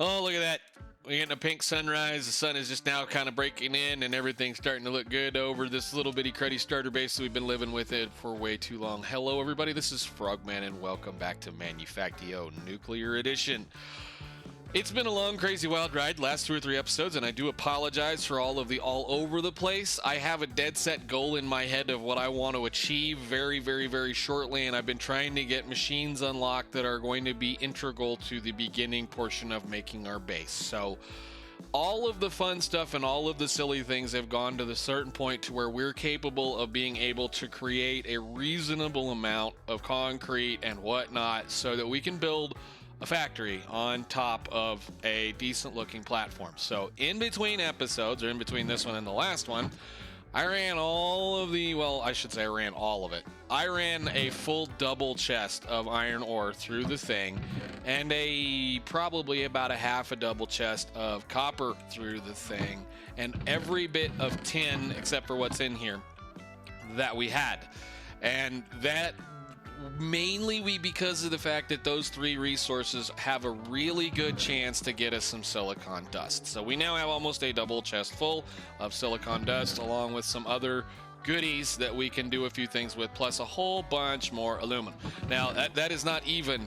Oh, look at that. We're getting a pink sunrise. The sun is just now kind of breaking in, and everything's starting to look good over this little bitty cruddy starter base that we've been living with it for way too long. Hello, everybody. This is Frogman, and welcome back to Manufactio Nuclear Edition. It's been a long, crazy, wild ride, last 2 or 3 episodes, and I do apologize for all of the all over the place. I have a dead set goal in my head of what I want to achieve very shortly, and I've been trying to get machines unlocked that are going to be integral to the beginning portion of making our base. So all of the fun stuff and all of the silly things have gone to the certain point to where we're capable of being able to create a reasonable amount of concrete and whatnot so that we can build a factory on top of a decent looking platform. So in between episodes, or in between this one and the last one, I ran all of the, well, I should say I ran all of it. I ran a full double chest of iron ore through the thing, and probably about a half a double chest of copper through the thing, and every bit of tin except for what's in here that we had. And that mainly because of the fact that those 3 resources have a really good chance to get us some silicon dust. So we now have almost a double chest full of silicon dust, along with some other goodies that we can do a few things with, plus a whole bunch more aluminum. Now that is not even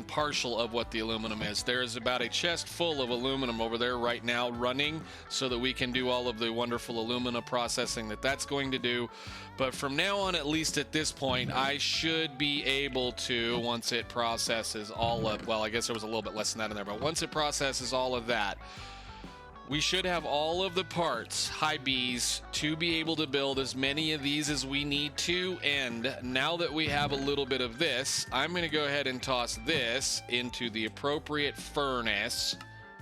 partial of what the aluminum is. There is about a chest full of aluminum over there right now running so that we can do all of the wonderful alumina processing that's going to do. But from now on, at least at this point, I should be able to, once it processes all of, well, I guess there was a little bit less than that in there, but once it processes all of that, we should have all of the parts, high Bs, to be able to build as many of these as we need to. And now that we have a little bit of this, I'm going to go ahead and toss this into the appropriate furnace,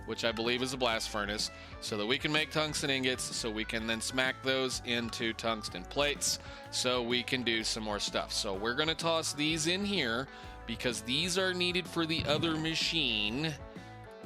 which I believe is a blast furnace, so that we can make tungsten ingots, so we can then smack those into tungsten plates, so we can do some more stuff. So we're going to toss these in here, because these are needed for the other machine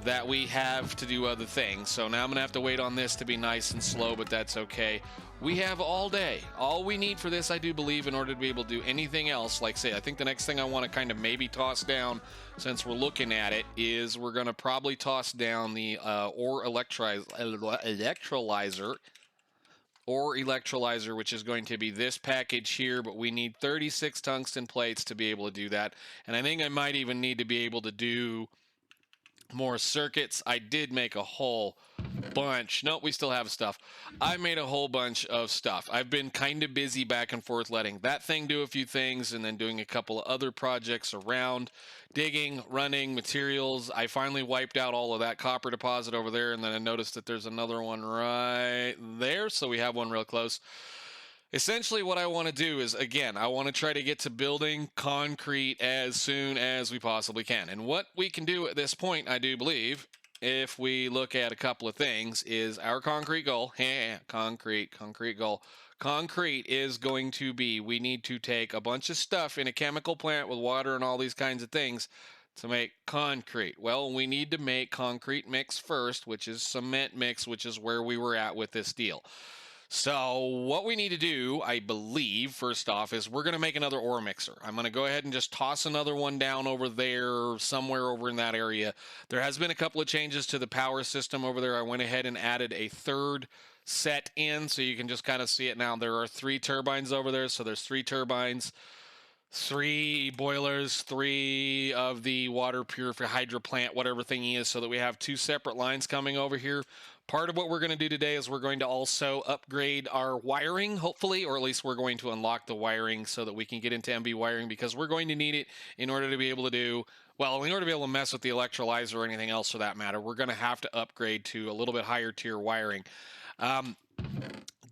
that we have to do other things. So now I'm gonna have to wait on this to be nice and slow, but that's okay. We have all day. All we need for this, I do believe, in order to be able to do anything else, like say, I think the next thing I want to kind of maybe toss down, since we're looking at it, is we're gonna probably toss down the ore electrolyzer, which is going to be this package here, but we need 36 tungsten plates to be able to do that. And I think I might even need to be able to do more circuits. I did make a whole bunch. Nope, we still have stuff. I made a whole bunch of stuff. I've been kind of busy back and forth letting that thing do a few things and then doing a couple of other projects around digging, running, materials. I finally wiped out all of that copper deposit over there, and then I noticed that there's another one right there, so we have one real close. Essentially what I want to do is, again, I want to try to get to building concrete as soon as we possibly can. And what we can do at this point, I do believe, if we look at a couple of things, is our concrete goal. Concrete goal. Concrete is going to be, we need to take a bunch of stuff in a chemical plant with water and all these kinds of things to make concrete. Well, we need to make concrete mix first, which is cement mix, which is where we were at with this deal. So what we need to do, I believe, first off, is we're going to make another ore mixer. I'm going to go ahead and just toss another one down over there, somewhere over in that area. There has been a couple of changes to the power system over there. I went ahead and added a third set in, so you can just kind of see it now. There are 3 turbines over there, so there's 3 turbines, 3 boilers, 3 of the water purifier hydro plant, whatever thingy is, so that we have 2 separate lines coming over here. Part of what we're going to do today is we're going to also upgrade our wiring, hopefully, or at least we're going to unlock the wiring so that we can get into MB wiring, because we're going to need it in order to be able to do, well, in order to be able to mess with the electrolyzer or anything else for that matter. We're going to have to upgrade to a little bit higher tier wiring.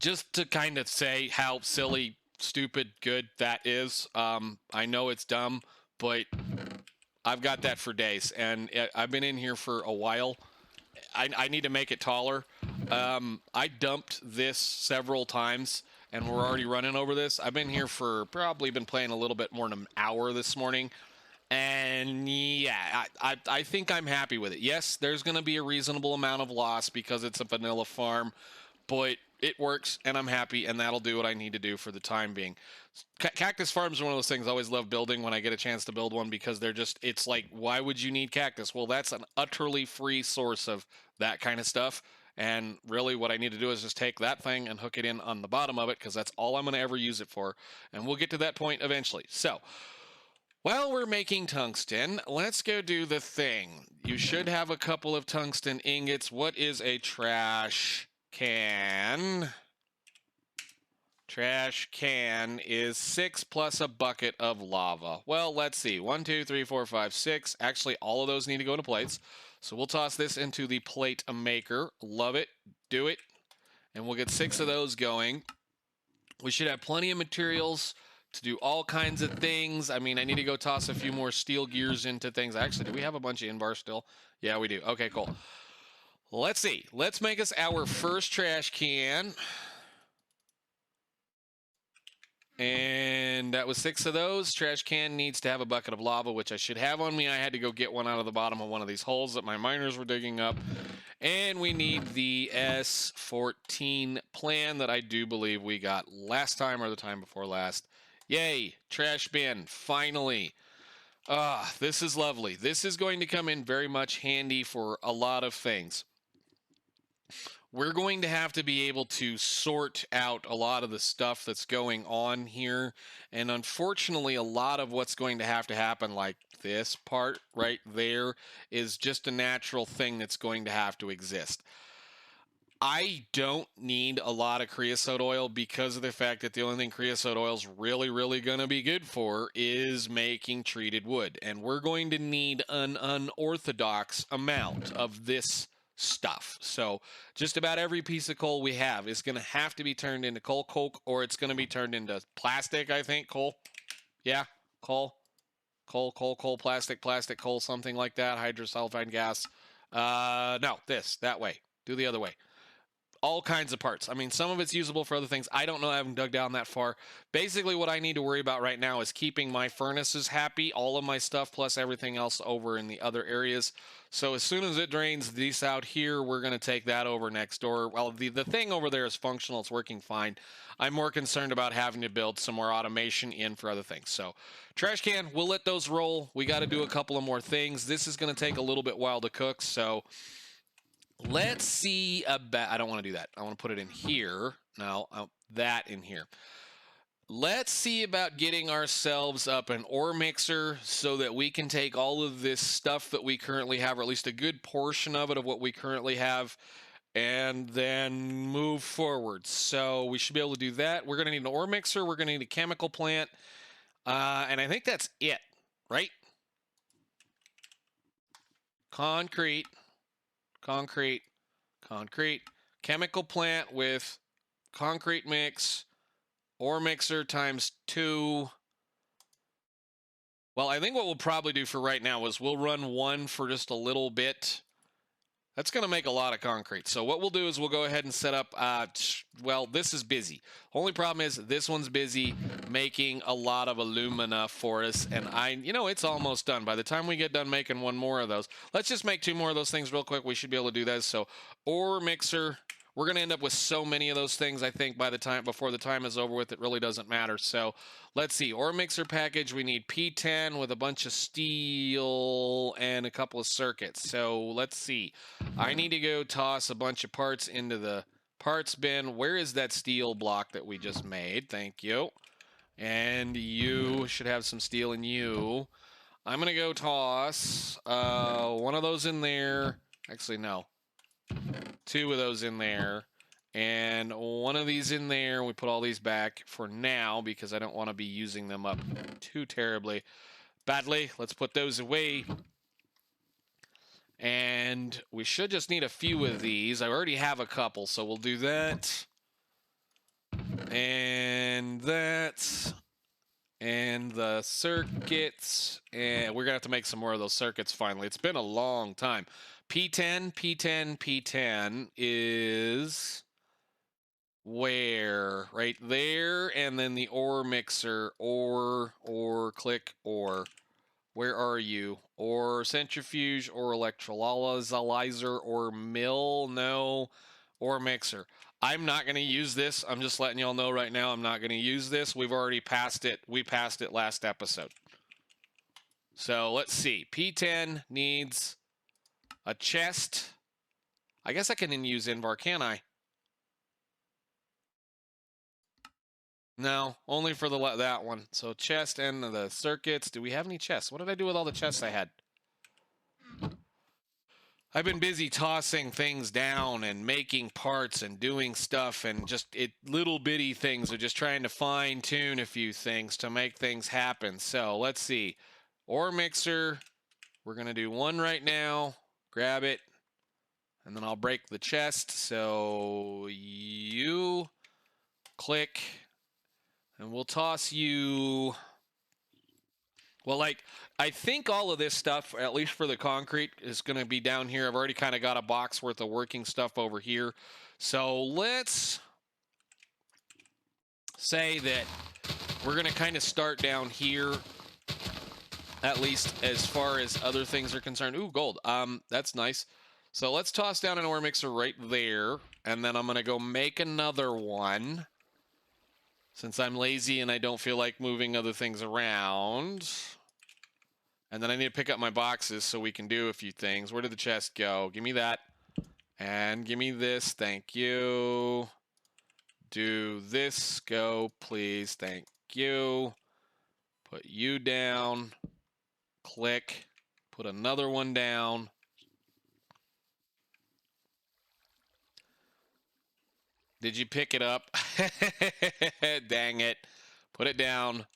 Just to kind of say how silly, stupid, good that is. I know it's dumb, but I've got that for days, and I've been in here for a while. I need to make it taller. I dumped this several times, and we're already running over this. I've been here for probably been playing a little bit more than an hour this morning. And yeah, I think I'm happy with it. Yes, there's going to be a reasonable amount of loss because it's a vanilla farm, but it works, and I'm happy, and that'll do what I need to do for the time being. Cactus farms are one of those things I always love building when I get a chance to build one, because they're just, it's like, why would you need cactus? Well, that's an utterly free source of that kind of stuff. And really what I need to do is just take that thing and hook it in on the bottom of it, because that's all I'm going to ever use it for. And we'll get to that point eventually. So while we're making tungsten, let's go do the thing. You should have a couple of tungsten ingots. What is a trash can? Trash can is 6 plus a bucket of lava. Well, let's see. 1, 2, 3, 4, 5, 6. Actually, all of those need to go into plates. So we'll toss this into the plate maker. Love it. Do it. And we'll get 6 of those going. We should have plenty of materials to do all kinds of things. I mean, I need to go toss a few more steel gears into things. Actually, do we have a bunch of invar still? Yeah, we do. Okay, cool. Let's see. Let's make us our first trash can. And that was 6 of those. Trash can needs to have a bucket of lava, which I should have on me. I had to go get one out of the bottom of one of these holes that my miners were digging up. And we need the S14 plan that I do believe we got last time or the time before last. Yay, trash bin, finally. This is lovely. This is going to come in very much handy for a lot of things. We're going to have to be able to sort out a lot of the stuff that's going on here. And unfortunately, a lot of what's going to have to happen, like this part right there, is just a natural thing that's going to have to exist. I don't need a lot of creosote oil, because of the fact that the only thing creosote oil is really, really going to be good for is making treated wood. And we're going to need an unorthodox amount of this stuff. So just about every piece of coal we have is going to have to be turned into coal coke, or it's going to be turned into plastic, I think. Coal. Yeah, coal. Coal, plastic, coal, something like that. Hydrosulfide gas. No, that way. Do the other way. All kinds of parts. I mean, some of it's usable for other things. I don't know. I haven't dug down that far. Basically, what I need to worry about right now is keeping my furnaces happy, all of my stuff, plus everything else over in the other areas. So as soon as it drains these out here, we're going to take that over next door. Well, the thing over there is functional. It's working fine. I'm more concerned about having to build some more automation in for other things. So trash can, we'll let those roll. We got to do a couple of more things. This is going to take a little bit while to cook, so let's see about, I don't want to do that. I want to put it in here. No, that in here. Let's see about getting ourselves up an ore mixer so that we can take all of this stuff that we currently have, or at least a good portion of it of what we currently have, and then move forward. So we should be able to do that. We're going to need an ore mixer. We're going to need a chemical plant. And I think that's it, right? Concrete. Chemical plant with concrete mix, ore mixer times 2. Well, I think what we'll probably do for right now is we'll run one for just a little bit. That's going to make a lot of concrete. So what we'll do is we'll go ahead and set up, well, this is busy. Only problem is this one's busy making a lot of alumina for us. And it's almost done. By the time we get done making one more of those, let's just make 2 more of those things real quick. We should be able to do that. So ore mixer, we're going to end up with so many of those things, I think, before the time is over with, it really doesn't matter. So let's see, ore mixer package, we need P10 with a bunch of steel and a couple of circuits. So let's see, I need to go toss a bunch of parts into the parts bin. Where is that steel block that we just made? Thank you. And you should have some steel in you. I'm going to go toss one of those in there. Actually, no. 2 of those in there, and one of these in there. We put all these back for now because I don't want to be using them up too terribly badly. Let's put those away. And we should just need a few of these. I already have a couple, so we'll do that. And that. And the circuits. And we're going to have to make some more of those circuits finally. It's been a long time. P10 is where? Right there, and then the ore mixer, ore, click ore. Where are you? Or centrifuge, or electrolyzer, or mill? No, ore mixer. I'm not going to use this. I'm just letting y'all know right now I'm not going to use this. We've already passed it. We passed it last episode. So let's see. P10 needs a chest. I guess I can use Invar, can't I? No, only for that one. So chest and the circuits. Do we have any chests? What did I do with all the chests I had? I've been busy tossing things down and making parts and doing stuff and just little bitty things of just trying to fine tune a few things to make things happen. So let's see. Ore mixer. We're going to do one right now. Grab it. And then I'll break the chest. So you click and we'll toss you. Well, like, I think all of this stuff, at least for the concrete, is going to be down here. I've already kind of got a box worth of working stuff over here. So let's say that we're going to kind of start down here, at least as far as other things are concerned. Ooh, gold. That's nice. So let's toss down an ore mixer right there, and then I'm going to go make another one. Since I'm lazy and I don't feel like moving other things around. And then I need to pick up my boxes so we can do a few things. Where did the chest go? Give me that. And give me this. Thank you. Do this. Go, please. Thank you. Put you down. Click. Put another one down. Did you pick it up? Dang it. Put it down.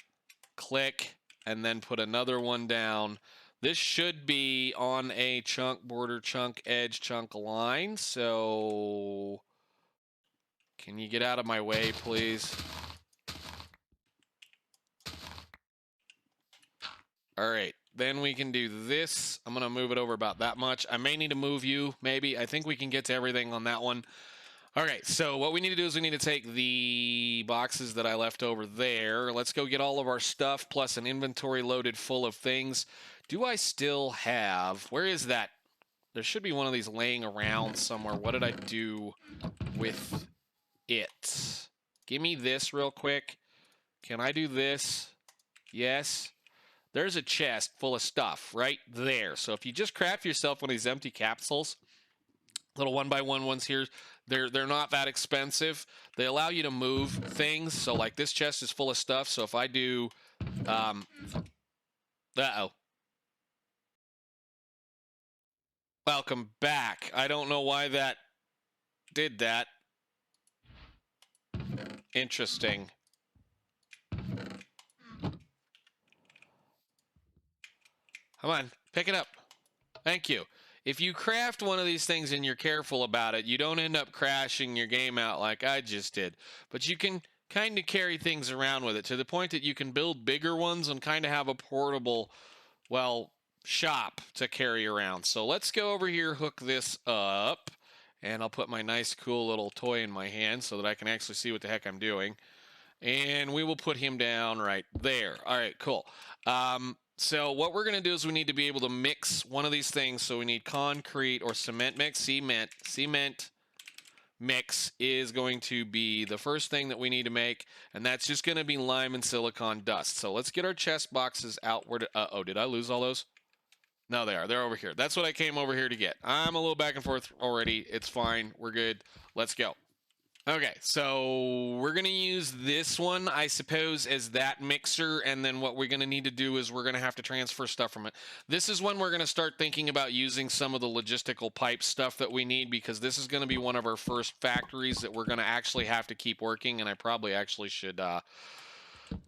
Click. And then put another one down. This should be on a chunk border, chunk edge, chunk line. So can you get out of my way, please? All right. Then we can do this. I'm going to move it over about that much. I may need to move you, maybe. I think we can get to everything on that one. All right, so what we need to do is we need to take the boxes that I left over there. Let's go get all of our stuff, plus an inventory loaded full of things. Do I still have... Where is that? There should be one of these laying around somewhere. What did I do with it? Give me this real quick. Can I do this? Yes. There's a chest full of stuff right there. So if you just craft yourself one of these empty capsules, little 1x1 ones here, they're not that expensive. They allow you to move things. So like this chest is full of stuff. So if I do, uh-oh. Welcome back. I don't know why that did that. Interesting. Come on, pick it up. Thank you. If you craft one of these things and you're careful about it, you don't end up crashing your game out like I just did. But you can kind of carry things around with it to the point that you can build bigger ones and kind of have a portable, well, shop to carry around. So let's go over here, hook this up, and I'll put my nice cool little toy in my hand so that I can actually see what the heck I'm doing. And we will put him down right there. All right, cool. So what we're going to do is we need to be able to mix one of these things. So we need concrete or cement mix. Cement mix is going to be the first thing that we need to make. And that's just going to be lime and silicon dust. So let's get our chest boxes outward. Uh-oh, did I lose all those? No, they are. They're over here. That's what I came over here to get. I'm a little back and forth already. It's fine. We're good. Let's go. Okay, so we're going to use this one, I suppose, as that mixer, and then what we're going to need to do is we're going to have to transfer stuff from it. This is when we're going to start thinking about using some of the logistical pipe stuff that we need, because this is going to be one of our first factories that we're going to actually have to keep working, and I probably actually should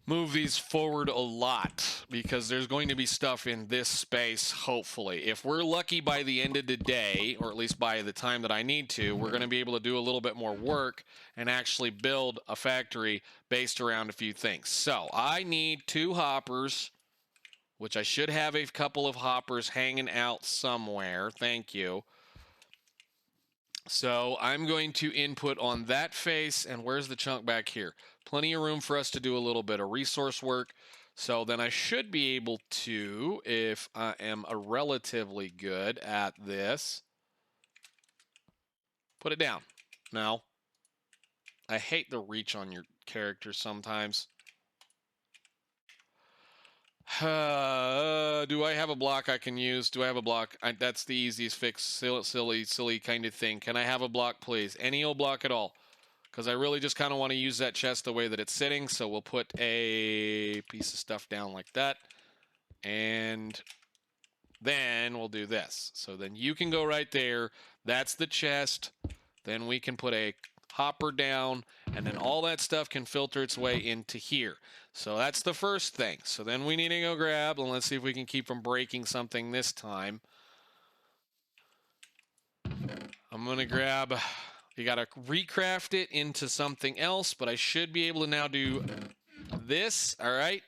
move these forward a lot, because there's going to be stuff in this space, hopefully. If we're lucky by the end of the day, or at least by the time that I need to, we're going to be able to do a little bit more work and actually build a factory based around a few things. So I need 2 hoppers, which I should have a couple of hoppers hanging out somewhere. Thank you. So I'm going to input on that face, and where's the chunk back here? Plenty of room for us to do a little bit of resource work. So then I should be able to, if I am a relatively good at this, put it down. Now, I hate the reach on your character sometimes. Do I have a block I can use? Do I have a block? That's the easiest fix. Silly kind of thing. Can I have a block, please? Any old block at all. Because I really just kind of want to use that chest the way that it's sitting. So we'll put a piece of stuff down like that. And then we'll do this. So then you can go right there. That's the chest. Then we can put a hopper down, and then all that stuff can filter its way into here. So that's the first thing. So then we need to go grab, and let's see if we can keep from breaking something this time. I'm going to grab, you got to recraft it into something else, but I should be able to now do this. All right.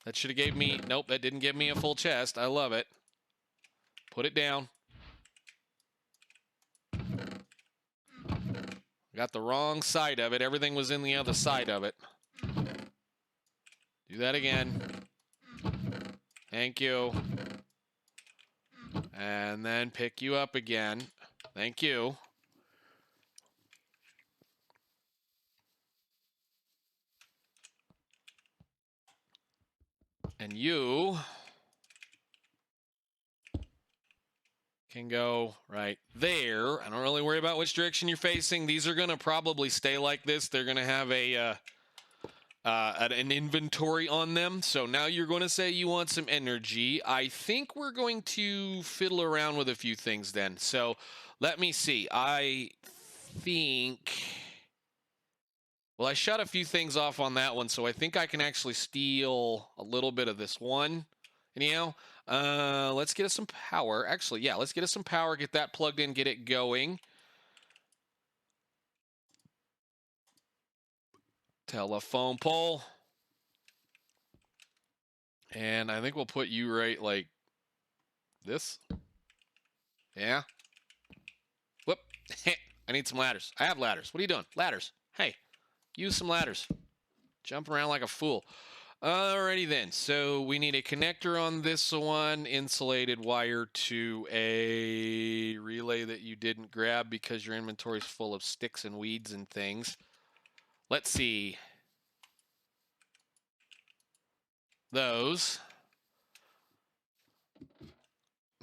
That should have gave me, nope, that didn't give me a full chest. I love it. Put it down. Got the wrong side of it. Everything was in the other side of it. Do that again. Thank you. And then pick you up again. Thank you. And you can go right there. I don't really worry about which direction you're facing. These are going to probably stay like this. They're going to have an inventory on them. So now you're going to say you want some energy. I think we're going to fiddle around with a few things then. So let me see. I think... Well, I shut a few things off on that one, so I think I can actually steal a little bit of this one. Anyhow, let's get us some power. Actually, yeah, let's get us some power, get that plugged in, get it going. Telephone pole. And I think we'll put you right like this. Yeah. Whoop. I need some ladders. I have ladders. What are you doing? Ladders. Hey, use some ladders. Jump around like a fool. Alrighty then. So we need a connector on this one, insulated wire to a relay that you didn't grab because your inventory is full of sticks and weeds and things. Let's see. Those.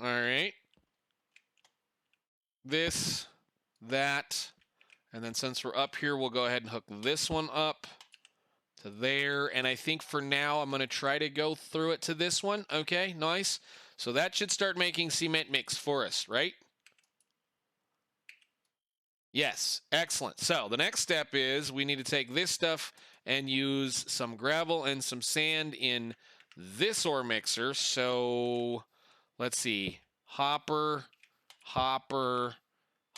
All right. This, that, and then since we're up here, we'll go ahead and hook this one up to there. And I think for now, I'm going to try to go through it to this one. Okay, nice. So that should start making cement mix for us, right? Yes, excellent. So the next step is we need to take this stuff and use some gravel and some sand in this ore mixer. So let's see. Hopper, hopper,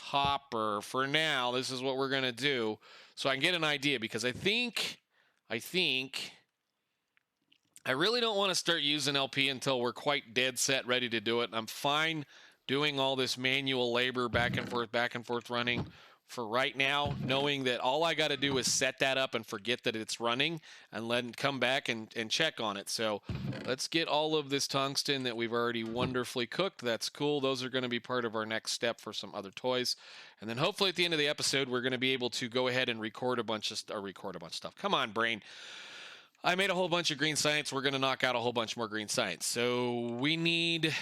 hopper. For now, this is what we're going to do. So I can get an idea because I think I really don't want to start using LP until we're quite dead set ready to do it. I'm fine doing all this manual labor back and forth running for right now, knowing that all I got to do is set that up and forget that it's running and then come back and check on it. So let's get all of this tungsten that we've already wonderfully cooked. That's cool. Those are going to be part of our next step for some other toys. And then hopefully at the end of the episode, we're going to be able to go ahead and record a bunch of stuff. Come on, brain. I made a whole bunch of green science. We're going to knock out a whole bunch more green science. So we need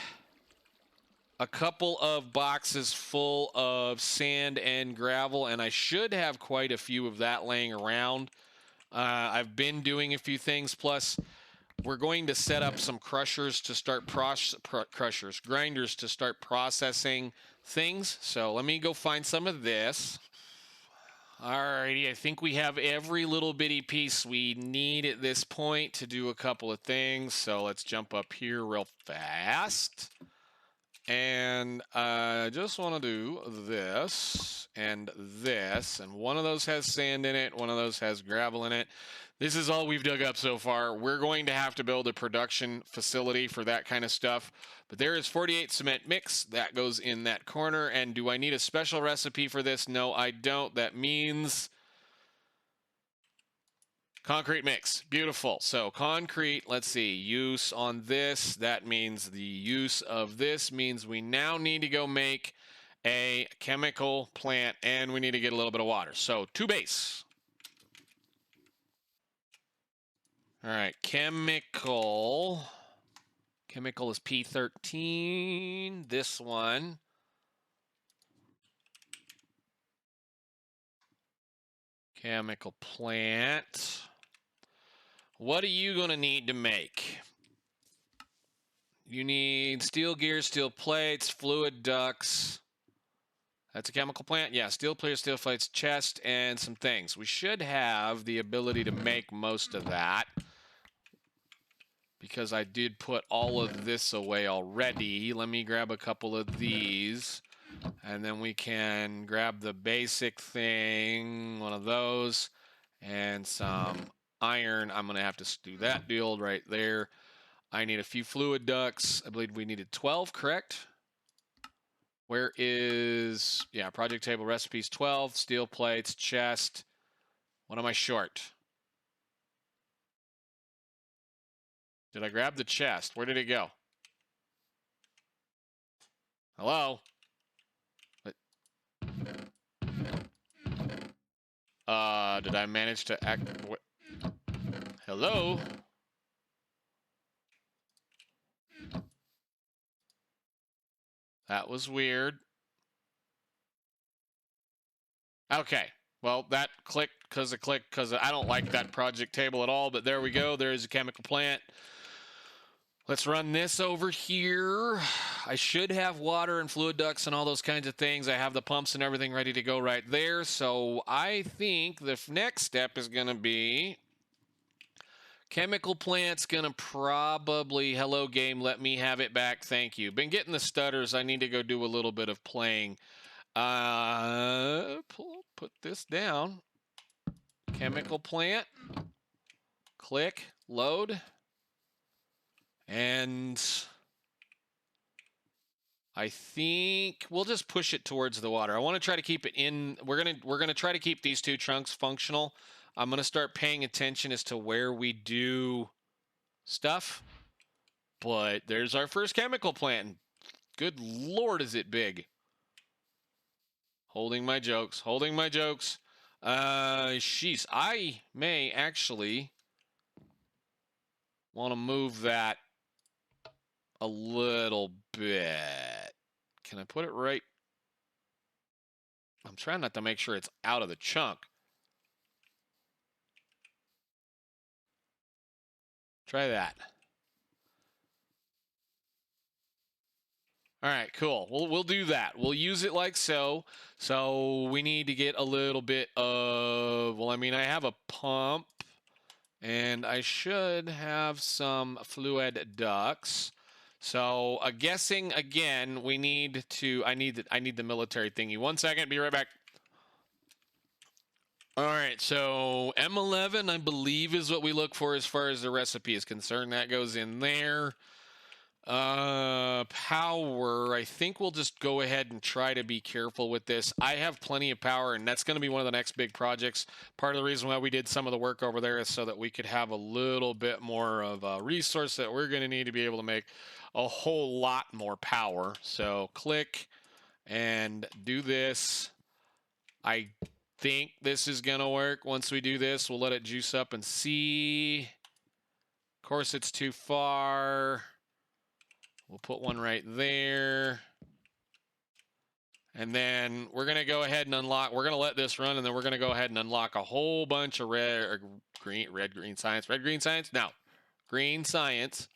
a couple of boxes full of sand and gravel, and I should have quite a few of that laying around. I've been doing a few things, plus we're going to set up some crushers to start grinders to start processing things. So let me go find some of this. Alrighty, I think we have every little bitty piece we need at this point to do a couple of things. So let's jump up here real fast. And I just want to do this and this. And one of those has sand in it. One of those has gravel in it. This is all we've dug up so far. We're going to have to build a production facility for that kind of stuff. But there is 48 cement mix. That goes in that corner. And do I need a special recipe for this? No, I don't. That means concrete mix. Beautiful. So concrete, let's see, use on this. That means the use of this means we now need to go make a chemical plant, and we need to get a little bit of water. So 2 base. All right, chemical. Chemical is P13. This one. Chemical plant. What are you going to need to make? You need steel gears, steel plates, fluid ducts. That's a chemical plant? Yeah, steel plates, steel plates, chest, and some things. We should have the ability to make most of that, because I did put all of this away already. Let me grab a couple of these, and then we can grab the basic thing, one of those, and some iron. I'm going to have to do that deal right there. I need a few fluid ducts. I believe we needed 12, correct? Where is, yeah, project table recipes, 12, steel plates, chest. What am I short? Did I grab the chest? Where did it go? Hello? Did I manage to act? Hello? That was weird. Okay. Well, that clicked because I don't like that project table at all, but there we go. There's a chemical plant. Let's run this over here. I should have water and fluid ducts and all those kinds of things. I have the pumps and everything ready to go right there. So I think the next step is going to be chemical plant's going to probably, hello game, let me have it back. Thank you. Been getting the stutters. I need to go do a little bit of playing. Put this down. Chemical plant. Click, load. And I think we'll just push it towards the water. I want to try to keep it in. We're gonna try to keep these 2 trunks functional. I'm gonna start paying attention as to where we do stuff. But there's our first chemical plant. Good Lord, is it big? Holding my jokes. Holding my jokes. Sheesh. I may actually want to move that a little bit. Can I put it right? I'm trying not to make sure it's out of the chunk. Try that. All right, cool. We'll do that. We'll use it like so. So we need to get a little bit of, well, I mean, I have a pump, and I should have some fluid ducts. So guessing again, we need to, I need the military thingy. 1 second, be right back. All right, so M11, I believe, is what we look for as far as the recipe is concerned. That goes in there. Power, I think we'll just go ahead and try to be careful with this. I have plenty of power, and that's going to be one of the next big projects. Part of the reason why we did some of the work over there is so that we could have a little bit more of a resource that we're going to need to be able to make a whole lot more power. So click and do this. I think this is going to work. Once we do this, we'll let it juice up and see. Of course, it's too far. We'll put one right there. And then we're going to go ahead and unlock. We're going to let this run, and then we're going to go ahead and unlock a whole bunch of green science. No, green science,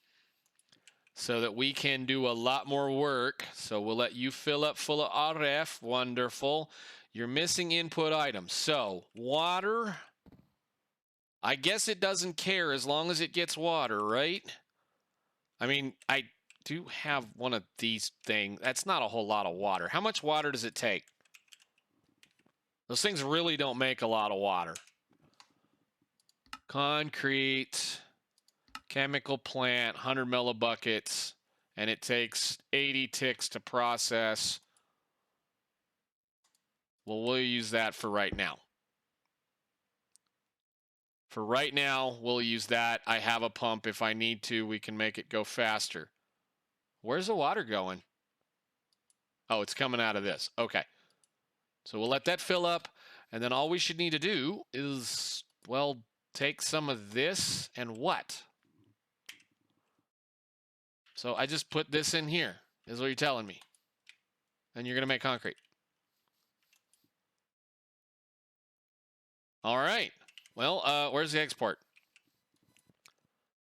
so that we can do a lot more work. So we'll let you fill up full of RF. Wonderful. You're missing input items. So water, I guess it doesn't care as long as it gets water, right? I mean, I do have one of these things. That's not a whole lot of water. How much water does it take? Those things really don't make a lot of water. Concrete, chemical plant, 100 millibuckets, and it takes 80 ticks to process. Well, we'll use that for right now. For right now, we'll use that. I have a pump. If I need to, we can make it go faster. Where's the water going? Oh, it's coming out of this. Okay. So we'll let that fill up. And then all we should need to do is, well, take some of this and what? So I just put this in here, is what you're telling me. And you're going to make concrete. All right. Well, where's the export?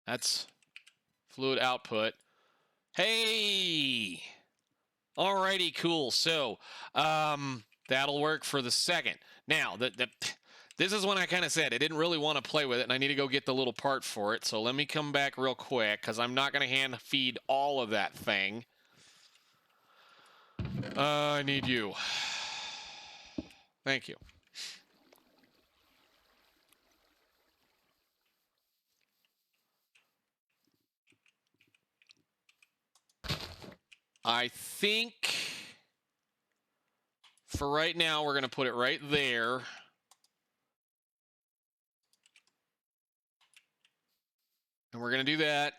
That's fluid output. Hey! Alrighty, cool. So, that'll work for the second. Now, this is when I kind of said I didn't really want to play with it, and I need to go get the little part for it. So let me come back real quick, because I'm not going to hand feed all of that thing. I need you. Thank you. I think for right now, we're going to put it right there. And we're going to do that.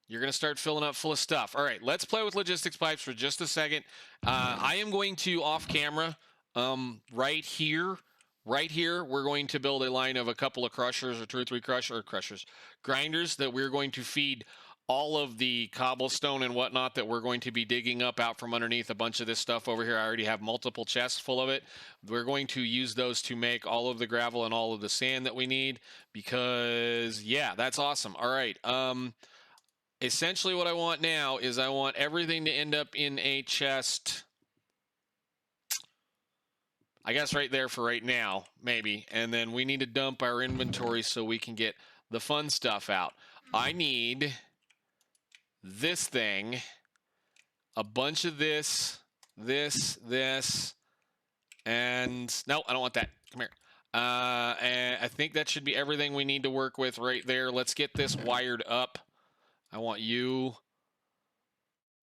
You're going to start filling up full of stuff. All right, let's play with logistics pipes for just a second. I am going to, off camera, right here, we're going to build a line of a couple of crushers or 2 or 3 grinders that we're going to feed all of the cobblestone and whatnot that we're going to be digging up out from underneath a bunch of this stuff over here. I already have multiple chests full of it. We're going to use those to make all of the gravel and all of the sand that we need because, yeah, that's awesome. All right. Essentially what I want now is I want everything to end up in a chest, I guess right there for right now, maybe. And then we need to dump our inventory so we can get the fun stuff out. I need this thing, a bunch of this, and no, I don't want that. Come here. And I think that should be everything we need to work with right there. Let's get this wired up. I want you.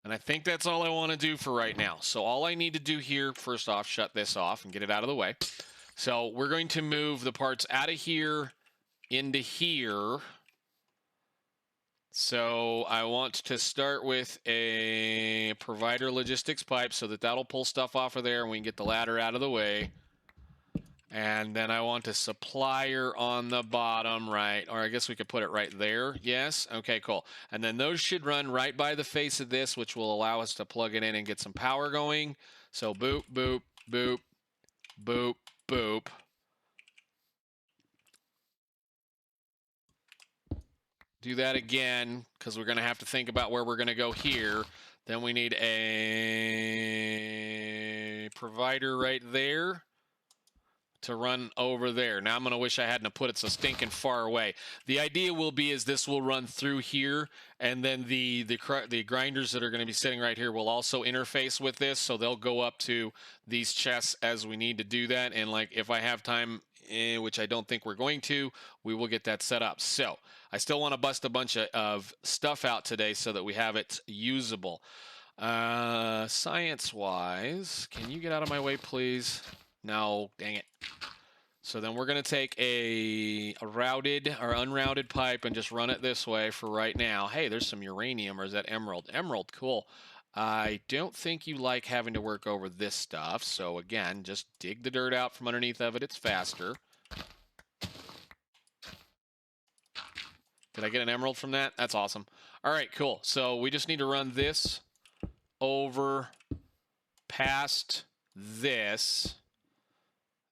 And I think that's all I want to do for right now. So all I need to do here, first off, shut this off and get it out of the way. So we're going to move the parts out of here into here. So I want to start with a provider logistics pipe so that that'll pull stuff off of there and we can get the ladder out of the way. And then I want a supplier on the bottom right, or I guess we could put it right there. Yes. Okay, cool. And then those should run right by the face of this, which will allow us to plug it in and get some power going. So boop, boop, boop, boop, boop. Do that again, because we're going to have to think about where we're going to go here. Then we need a provider right there to run over there. Now I'm going to wish I hadn't put it so stinking far away. The idea will be is this will run through here, and then the grinders that are going to be sitting right here will also interface with this, so they'll go up to these chests as we need to do that. And like if I have time, which I don't think we're going to, we will get that set up. So I still want to bust a bunch of stuff out today so that we have it usable. Science-wise, can you get out of my way, please? No, dang it. So then we're going to take a routed or unrouted pipe and just run it this way for right now. Hey, there's some uranium, or is that emerald? Emerald, cool. I don't think you like having to work over this stuff. So again, just dig the dirt out from underneath of it. It's faster. Did I get an emerald from that? That's awesome. All right, cool. So we just need to run this over past this.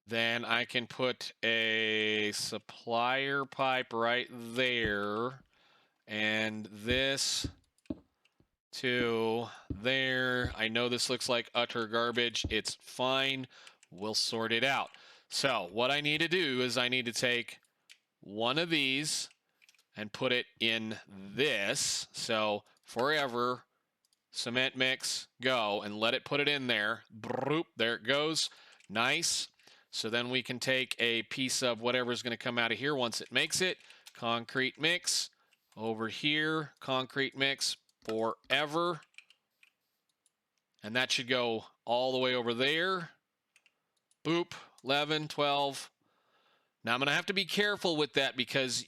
Then I can put a supplier pipe right there, and this to there. I know this looks like utter garbage. It's fine. We'll sort it out. So what I need to do is I need to take one of these and put it in this. So forever, cement mix, go, and let it put it in there. Broop, there it goes. Nice. So then we can take a piece of whatever's going to come out of here once it makes it. Concrete mix. Over here, concrete mix forever. And that should go all the way over there. Boop, 11, 12. Now I'm going to have to be careful with that because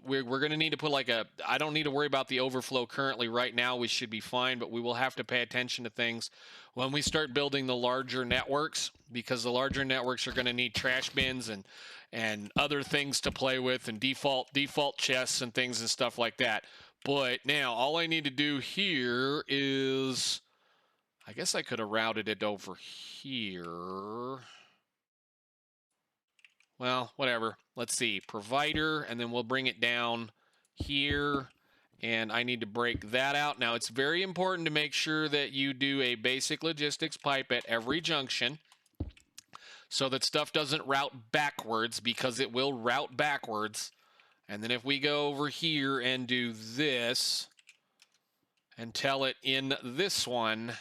we're going to need to put like a, I don't need to worry about the overflow currently. Right now we should be fine, but we will have to pay attention to things when we start building the larger networks, because the larger networks are going to need trash bins and other things to play with, and default chests and things and stuff like that. But now all I need to do here is, I guess I could have routed it over here. Well, whatever. Let's see. Provider, and then we'll bring it down here. And I need to break that out. Now, it's very important to make sure that you do a basic logistics pipe at every junction so that stuff doesn't route backwards, because it will route backwards. And then if we go over here and do this and tell it in this one,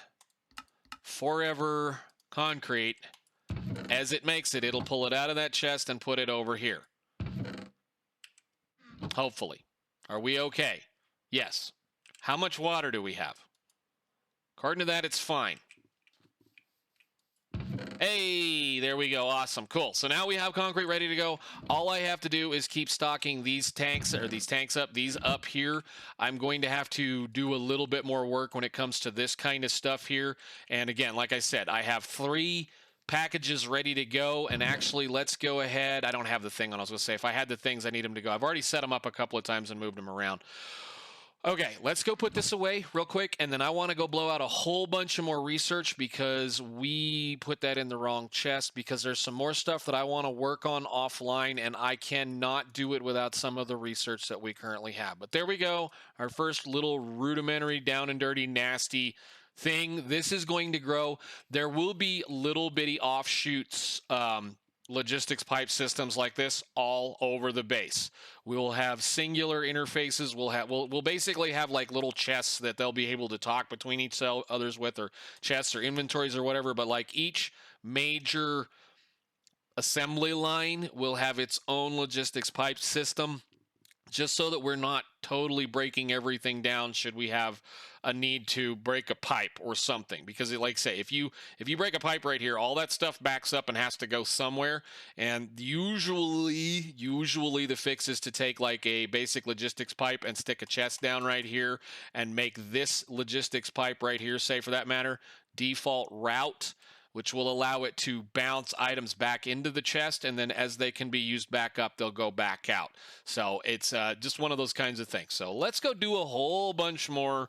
forever concrete, as it makes it, it'll pull it out of that chest and put it over here. Hopefully. Are we okay? Yes. How much water do we have? According to that, it's fine. Hey, there we go. Awesome. Cool. So now we have concrete ready to go. All I have to do is keep stocking these tanks up here. I'm going to have to do a little bit more work when it comes to this kind of stuff here. And again, like I said, I have 3 packages ready to go. And actually, let's go ahead. I don't have the thing on. I was going to say, if I had the things, I need them to go. I've already set them up a couple of times and moved them around. Okay, let's go put this away real quick, and then I want to go blow out a whole bunch of more research, because we put that in the wrong chest, because there's some more stuff that I want to work on offline, and I cannot do it without some of the research that we currently have. But there we go, our first little rudimentary, down and dirty, nasty thing. This is going to grow. There will be little bitty offshoots, logistics pipe systems like this all over the base. We will have singular interfaces. We'll basically have like little chests that they'll be able to talk between each others with, or chests or inventories or whatever. But like each major assembly line will have its own logistics pipe system, just so that we're not totally breaking everything down should we have a need to break a pipe or something. Because like say, if you break a pipe right here, all that stuff backs up and has to go somewhere. And usually the fix is to take like a basic logistics pipe and stick a chest down right here and make this logistics pipe right here, say for that matter, default route, which will allow it to bounce items back into the chest, and then as they can be used back up, they'll go back out. So it's just one of those kinds of things. So let's go do a whole bunch more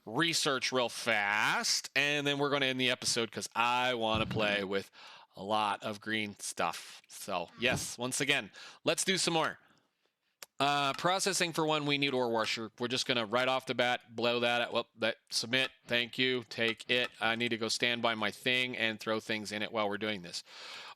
research real fast, and then we're going to end the episode, because I want to play with a lot of green stuff. So yes, once again, let's do some more. Processing for one, we need ore washer. We're just going to right off the bat blow that at, well, that submit. Thank you. Take it. I need to go stand by my thing and throw things in it while we're doing this.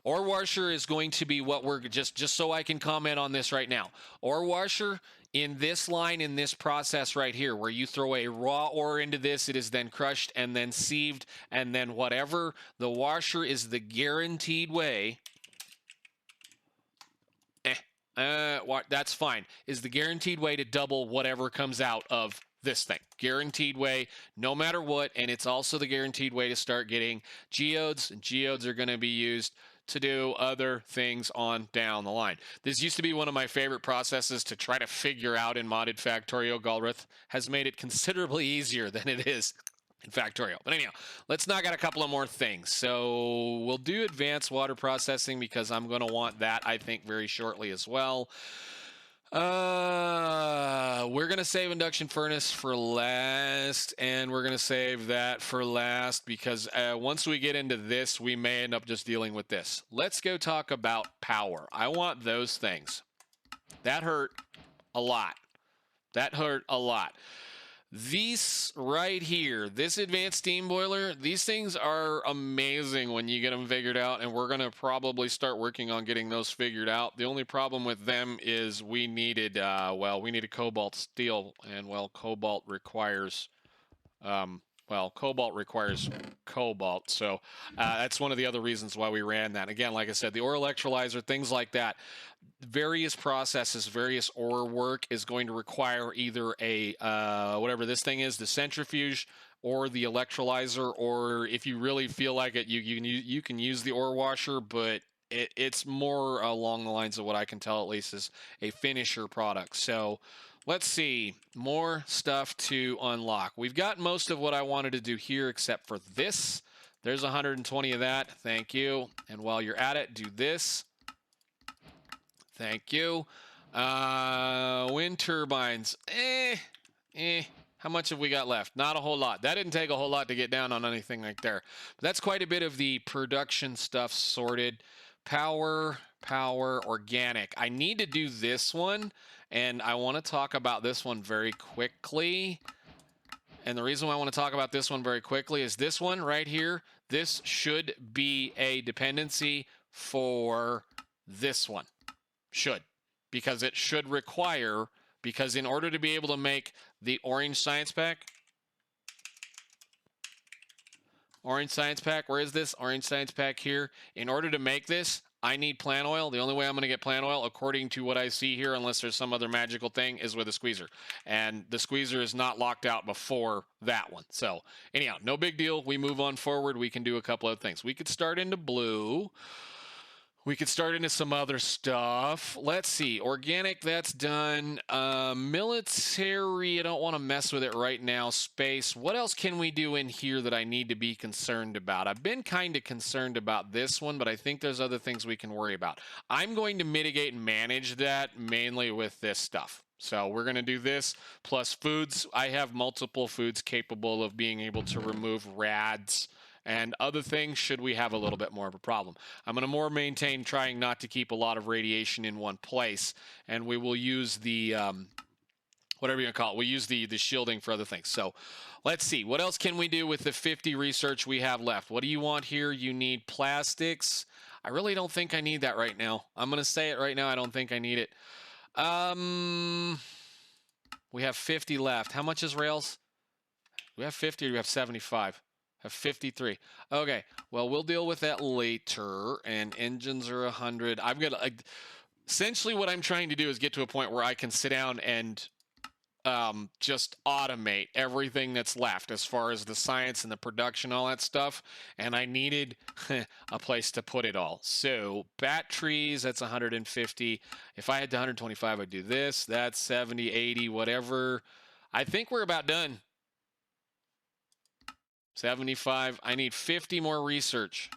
Ore washer is going to be what we're just so I can comment on this right now. Ore washer in this line, in this process right here, where you throw a raw ore into this, it is then crushed and then sieved, and then whatever. The washer is the guaranteed way. That's fine. Is the guaranteed way to double whatever comes out of this thing. Guaranteed way, no matter what, and it's also the guaranteed way to start getting geodes, and geodes are going to be used to do other things on down the line. This used to be one of my favorite processes to try to figure out in Modded Factorio. Golrith has made it considerably easier than it is in Factorio. But anyhow, let's knock out a couple of more things. So we'll do advanced water processing, because I'm going to want that, I think, very shortly as well. We're going to save induction furnace for last, and we're going to save that for last, because once we get into this, we may end up just dealing with this. Let's go talk about power. I want those things. That hurt a lot. That hurt a lot. These right here, this advanced steam boiler, these things are amazing when you get them figured out, and we're going to probably start working on getting those figured out. The only problem with them is we needed, we needed cobalt steel, and cobalt requires, cobalt requires cobalt, so that's one of the other reasons why we ran that. Again, like I said, the ore electrolyzer, things like that, various processes, various ore work is going to require either a, whatever this thing is, the centrifuge, or the electrolyzer, or if you really feel like it, you can use the ore washer, but it's more along the lines of what I can tell, at least, is a finisher product. So let's see, more stuff to unlock. We've got most of what I wanted to do here except for this. There's 120 of that. Thank you. And while you're at it, do this. Thank you. Wind turbines. How much have we got left? Not a whole lot. That didn't take a whole lot to get down on anything like there. But that's quite a bit of the production stuff sorted. Power, organic. I need to do this one, and I want to talk about this one very quickly. And the reason why I want to talk about this one very quickly is this one right here. This should be a dependency for this one. Should. Because it should require, because in order to be able to make the orange science pack, where is this? Orange science pack here. In order to make this, I need plant oil. The only way I'm going to get plant oil, according to what I see here, unless there's some other magical thing, is with a squeezer. And the squeezer is not locked out before that one. So anyhow, no big deal. We move on forward. We can do a couple of things. We could start into blue. We could start into some other stuff. Let's see. Organic, that's done. Military, I don't want to mess with it right now. Space. What else can we do in here that I need to be concerned about? I've been kind of concerned about this one, but I think there's other things we can worry about. I'm going to mitigate and manage that mainly with this stuff. So we're going to do this plus foods. I have multiple foods capable of being able to remove rads and other things should we have a little bit more of a problem. I'm going to more maintain trying not to keep a lot of radiation in one place, and we will use the, whatever you call it, we'll use the shielding for other things. So let's see, what else can we do with the 50 research we have left? What do you want here? You need plastics. I really don't think I need that right now. I'm going to say it right now. I don't think I need it. We have 50 left. How much is rails? We have 50 or do we have 75? Have 53. Okay, well, we'll deal with that later. And engines are 100. I've got essentially what I'm trying to do is get to a point where I can sit down and just automate everything that's left as far as the science and the production, all that stuff. And I needed a place to put it all. So batteries, that's 150. If I had to 125, I'd do this. That's 70, 80, whatever. I think we're about done. 75. I need 50 more research.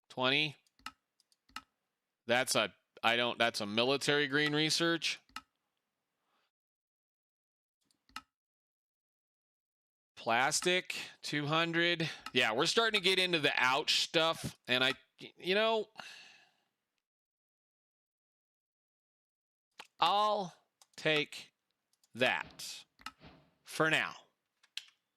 20. That's a that's a military green research. Plastic 200. Yeah, we're starting to get into the ouch stuff, and I'll take that for now.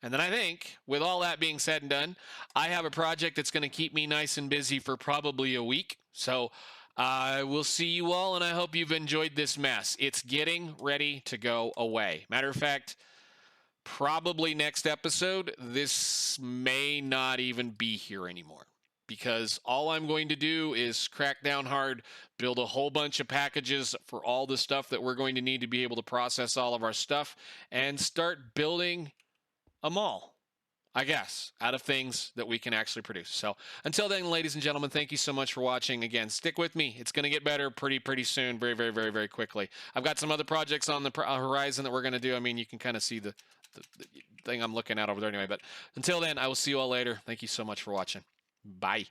And then I think, with all that being said and done, I have a project that's going to keep me nice and busy for probably a week. So I will see you all, and I hope you've enjoyed this mess. It's getting ready to go away. Matter of fact, probably next episode, this may not even be here anymore. Because all I'm going to do is crack down hard, build a whole bunch of packages for all the stuff that we're going to need to be able to process all of our stuff, and start building a mall, I guess, out of things that we can actually produce. So until then, ladies and gentlemen, thank you so much for watching. Again, stick with me. It's going to get better pretty soon, very quickly. I've got some other projects on the horizon that we're going to do. I mean, you can kind of see the thing I'm looking at over there anyway. But until then, I will see you all later. Thank you so much for watching. Bye.